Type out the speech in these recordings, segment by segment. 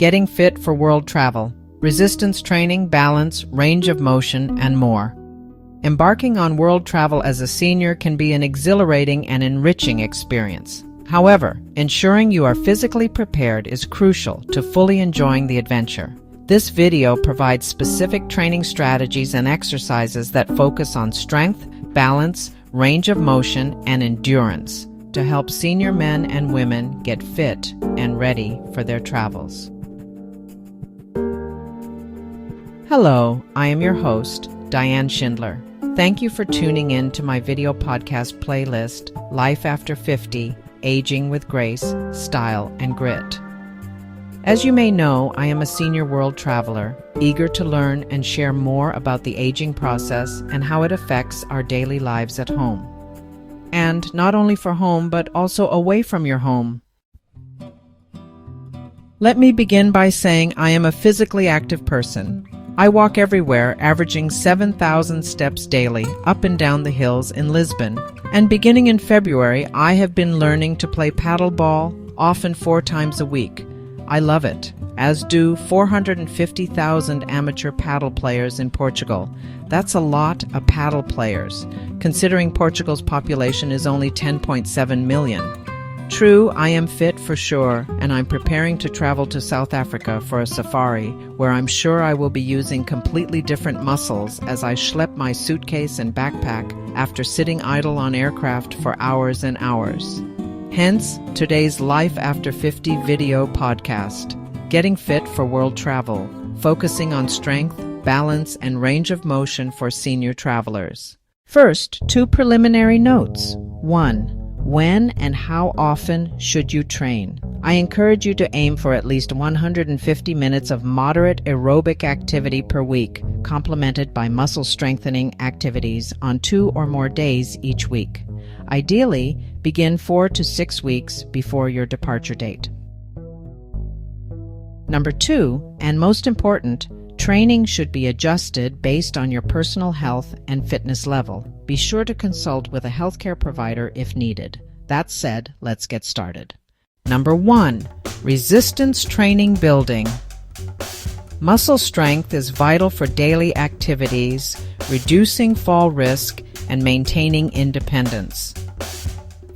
getting fit for world travel, resistance training, balance, range of motion, and more. Embarking on world travel as a senior can be an exhilarating and enriching experience. However, ensuring you are physically prepared is crucial to fully enjoying the adventure. This video provides specific training strategies and exercises that focus on strength, balance, range of motion, and endurance to help senior men and women get fit and ready for their travels. Hello, I am your host, Diann Schindler. Thank you for tuning in to my video podcast playlist, Life After 50, Aging with Grace, Style, and Grit. As you may know, I am a senior world traveler, eager to learn and share more about the aging process and how it affects our daily lives at home. And not only for home, but also away from your home. Let me begin by saying I am a physically active person. I walk everywhere, averaging 7,000 steps daily, up and down the hills in Lisbon. And beginning in February, I have been learning to play paddleball, often 4 times a week. I love it, as do 450,000 amateur paddle players in Portugal. That's a lot of paddle players, considering Portugal's population is only 10.7 million. True, I am fit for sure, and I'm preparing to travel to South Africa for a safari, where I'm sure I will be using completely different muscles as I schlep my suitcase and backpack after sitting idle on aircraft for hours and hours. Hence, today's Life After 50 video podcast, Getting Fit for World Travel, focusing on strength, balance, and range of motion for senior travelers. First, 2 preliminary notes. 1. When and how often should you train? I encourage you to aim for at least 150 minutes of moderate aerobic activity per week, complemented by muscle strengthening activities on 2 or more days each week. Ideally, begin 4 to 6 weeks before your departure date. Number 2, and most important, training should be adjusted based on your personal health and fitness level. Be sure to consult with a healthcare provider if needed. That said, let's get started. Number 1, resistance training building. Muscle strength is vital for daily activities, reducing fall risk, and maintaining independence.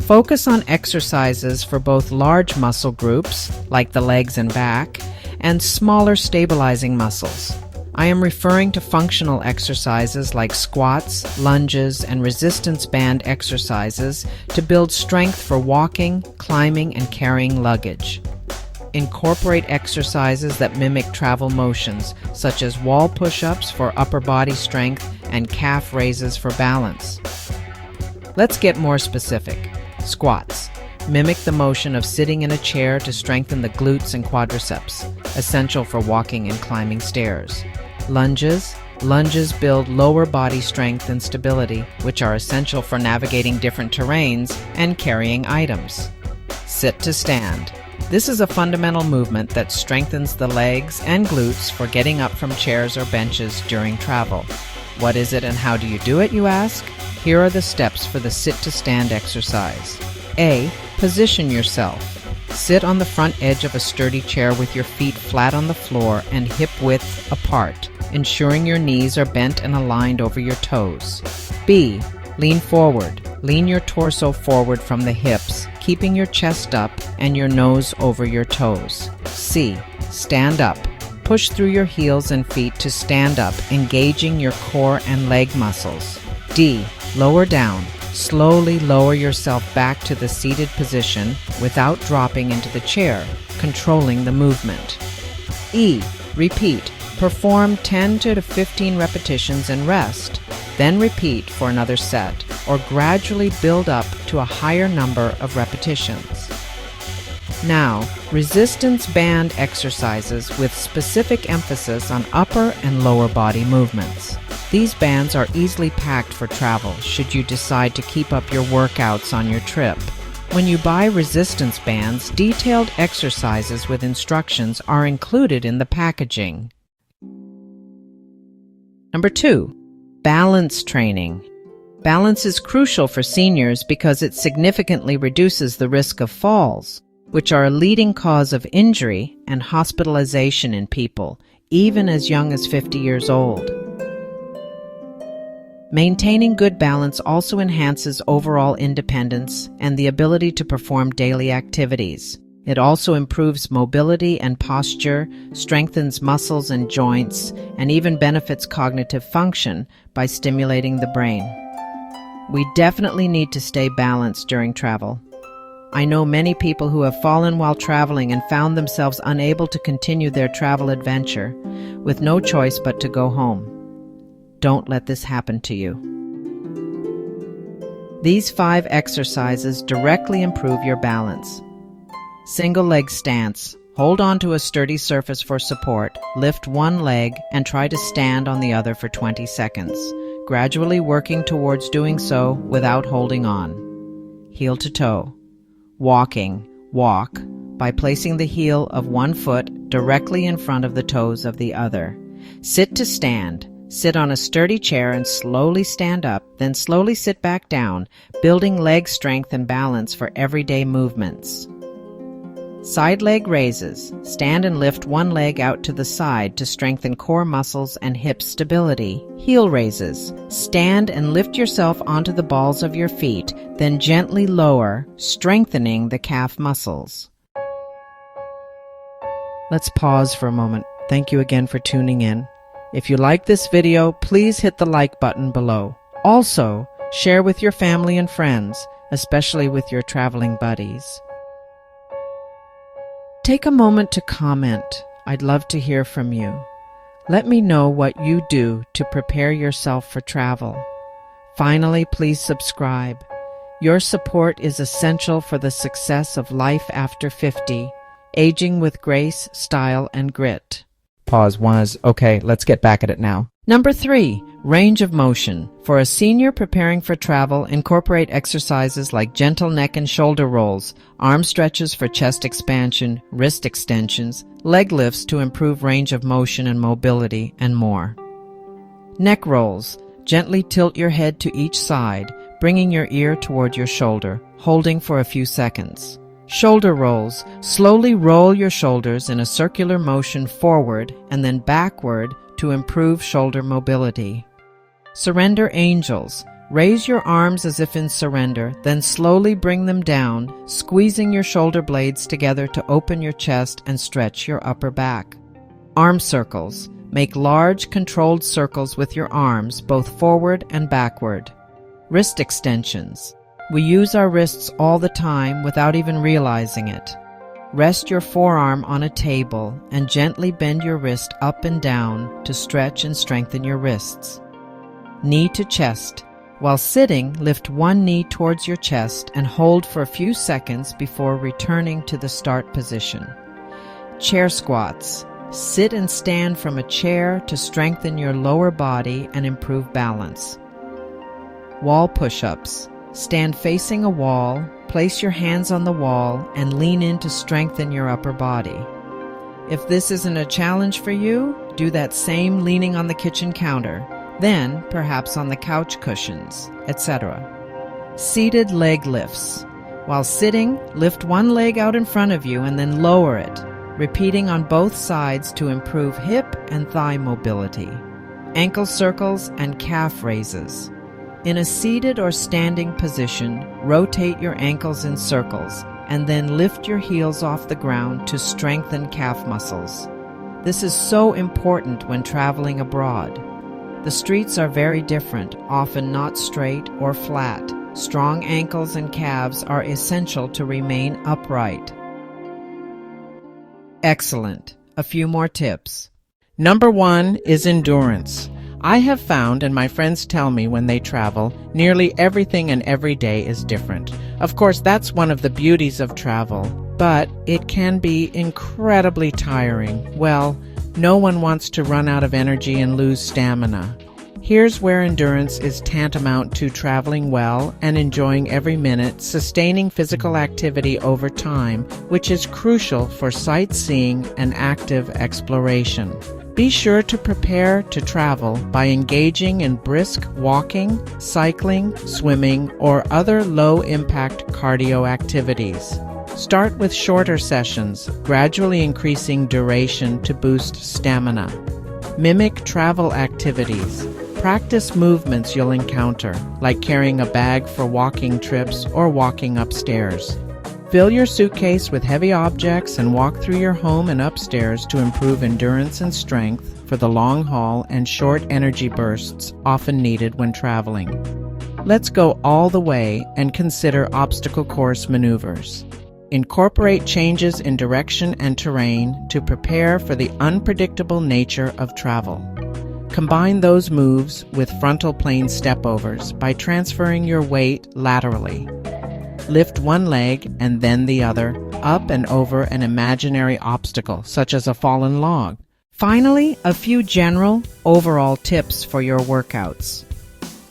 Focus on exercises for both large muscle groups, like the legs and back, and smaller stabilizing muscles. I am referring to functional exercises like squats, lunges, and resistance band exercises to build strength for walking, climbing, and carrying luggage. Incorporate exercises that mimic travel motions, such as wall push-ups for upper body strength and calf raises for balance. Let's get more specific. Squats. Mimic the motion of sitting in a chair to strengthen the glutes and quadriceps, essential for walking and climbing stairs. Lunges. Lunges build lower body strength and stability, which are essential for navigating different terrains and carrying items. Sit to stand. This is a fundamental movement that strengthens the legs and glutes for getting up from chairs or benches during travel. What is it and how do you do it, you ask? Here are the steps for the sit-to-stand exercise. A. Position yourself. Sit on the front edge of a sturdy chair with your feet flat on the floor and hip width apart, ensuring your knees are bent and aligned over your toes. B. Lean forward. Lean your torso forward from the hips, keeping your chest up and your nose over your toes. C. Stand up. Push through your heels and feet to stand up, engaging your core and leg muscles. D. Lower down. Slowly lower yourself back to the seated position without dropping into the chair, controlling the movement. E. Repeat. Perform 10 to 15 repetitions and rest. Then repeat for another set, or gradually build up to a higher number of repetitions. Now, resistance band exercises with specific emphasis on upper and lower body movements. These bands are easily packed for travel should you decide to keep up your workouts on your trip. When you buy resistance bands, detailed exercises with instructions are included in the packaging. Number 2, balance training. Balance is crucial for seniors because it significantly reduces the risk of falls. which are a leading cause of injury and hospitalization in people, even as young as 50 years old. Maintaining good balance also enhances overall independence and the ability to perform daily activities. It also improves mobility and posture, strengthens muscles and joints, and even benefits cognitive function by stimulating the brain. We definitely need to stay balanced during travel. I know many people who have fallen while traveling and found themselves unable to continue their travel adventure, with no choice but to go home. Don't let this happen to you. These 5 exercises directly improve your balance. Single leg stance. Hold on to a sturdy surface for support, lift one leg, and try to stand on the other for 20 seconds, gradually working towards doing so without holding on. Heel to toe. Walking. Walk by placing the heel of one foot directly in front of the toes of the other. Sit to stand. Sit on a sturdy chair and slowly stand up, then slowly sit back down, building leg strength and balance for everyday movements. Side leg raises. Stand and lift one leg out to the side to strengthen core muscles and hip stability. Heel raises. Stand and lift yourself onto the balls of your feet, then gently lower, strengthening the calf muscles. Let's pause for a moment. Thank you again for tuning in. If you like this video, please hit the like button below. Also, share with your family and friends, especially with your traveling buddies. Take a moment to comment. I'd love to hear from you. Let me know what you do to prepare yourself for travel. Finally, please subscribe. Your support is essential for the success of life after 50, aging with grace, style, and grit. Pause was, okay, let's get back at it now. Number 3, range of motion. For a senior preparing for travel, incorporate exercises like gentle neck and shoulder rolls, arm stretches for chest expansion, wrist extensions, leg lifts to improve range of motion and mobility, and more. Neck rolls. Gently tilt your head to each side, bringing your ear toward your shoulder, holding for a few seconds. Shoulder rolls. Slowly roll your shoulders in a circular motion forward and then backward to improve shoulder mobility. Surrender angels. Raise your arms as if in surrender, then slowly bring them down, squeezing your shoulder blades together to open your chest and stretch your upper back. Arm circles. Make large, controlled circles with your arms, both forward and backward. Wrist extensions. We use our wrists all the time without even realizing it. Rest your forearm on a table and gently bend your wrist up and down to stretch and strengthen your wrists. Knee to chest. While sitting, lift one knee towards your chest and hold for a few seconds before returning to the start position. Chair squats. Sit and stand from a chair to strengthen your lower body and improve balance. Wall push-ups. Stand facing a wall, place your hands on the wall, and lean in to strengthen your upper body. If this isn't a challenge for you, do that same leaning on the kitchen counter, then perhaps on the couch cushions, etc. Seated leg lifts. While sitting, lift one leg out in front of you and then lower it, repeating on both sides to improve hip and thigh mobility. Ankle circles and calf raises. In a seated or standing position, rotate your ankles in circles and then lift your heels off the ground to strengthen calf muscles. This is so important when traveling abroad. The streets are very different, often not straight or flat. Strong ankles and calves are essential to remain upright. Excellent. A few more tips. Number 1 is endurance. I have found, and my friends tell me when they travel, nearly everything and every day is different. Of course, that's one of the beauties of travel, but it can be incredibly tiring. Well, no one wants to run out of energy and lose stamina. Here's where endurance is tantamount to traveling well and enjoying every minute, sustaining physical activity over time, which is crucial for sightseeing and active exploration. Be sure to prepare to travel by engaging in brisk walking, cycling, swimming, or other low-impact cardio activities. Start with shorter sessions, gradually increasing duration to boost stamina. Mimic travel activities. Practice movements you'll encounter, like carrying a bag for walking trips or walking upstairs. Fill your suitcase with heavy objects and walk through your home and upstairs to improve endurance and strength for the long haul and short energy bursts often needed when traveling. Let's go all the way and consider obstacle course maneuvers. Incorporate changes in direction and terrain to prepare for the unpredictable nature of travel. Combine those moves with frontal plane stepovers by transferring your weight laterally. Lift one leg and then the other, up and over an imaginary obstacle, such as a fallen log. Finally, a few general, overall tips for your workouts.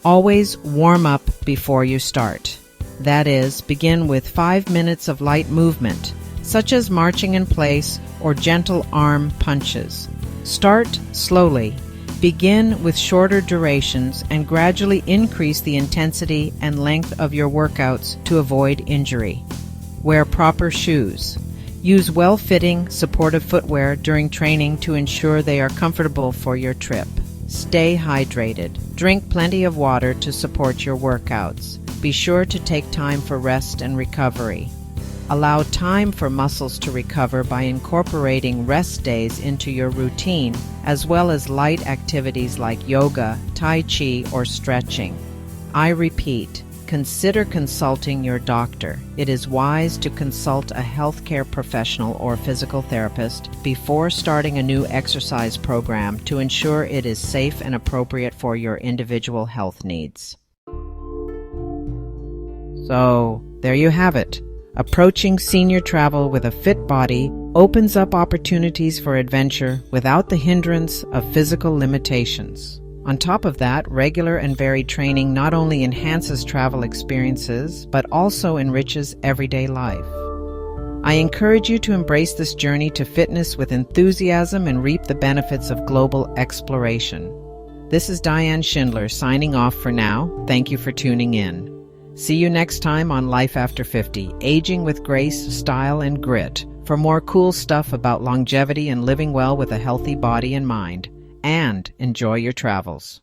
Always warm up before you start. That is, begin with 5 minutes of light movement, such as marching in place or gentle arm punches. Start slowly. Begin with shorter durations and gradually increase the intensity and length of your workouts to avoid injury. Wear proper shoes. Use well-fitting, supportive footwear during training to ensure they are comfortable for your trip. Stay hydrated. Drink plenty of water to support your workouts. Be sure to take time for rest and recovery. Allow time for muscles to recover by incorporating rest days into your routine, as well as light activities like yoga, tai chi, or stretching. I repeat, consider consulting your doctor. It is wise to consult a healthcare professional or physical therapist before starting a new exercise program to ensure it is safe and appropriate for your individual health needs. So, there you have it. Approaching senior travel with a fit body opens up opportunities for adventure without the hindrance of physical limitations. On top of that, regular and varied training not only enhances travel experiences, but also enriches everyday life. I encourage you to embrace this journey to fitness with enthusiasm and reap the benefits of global exploration. This is Diann Schindler signing off for now. Thank you for tuning in. See you next time on Life After 50, Aging with Grace, Style, and Grit, for more cool stuff about longevity and living well with a healthy body and mind. And enjoy your travels.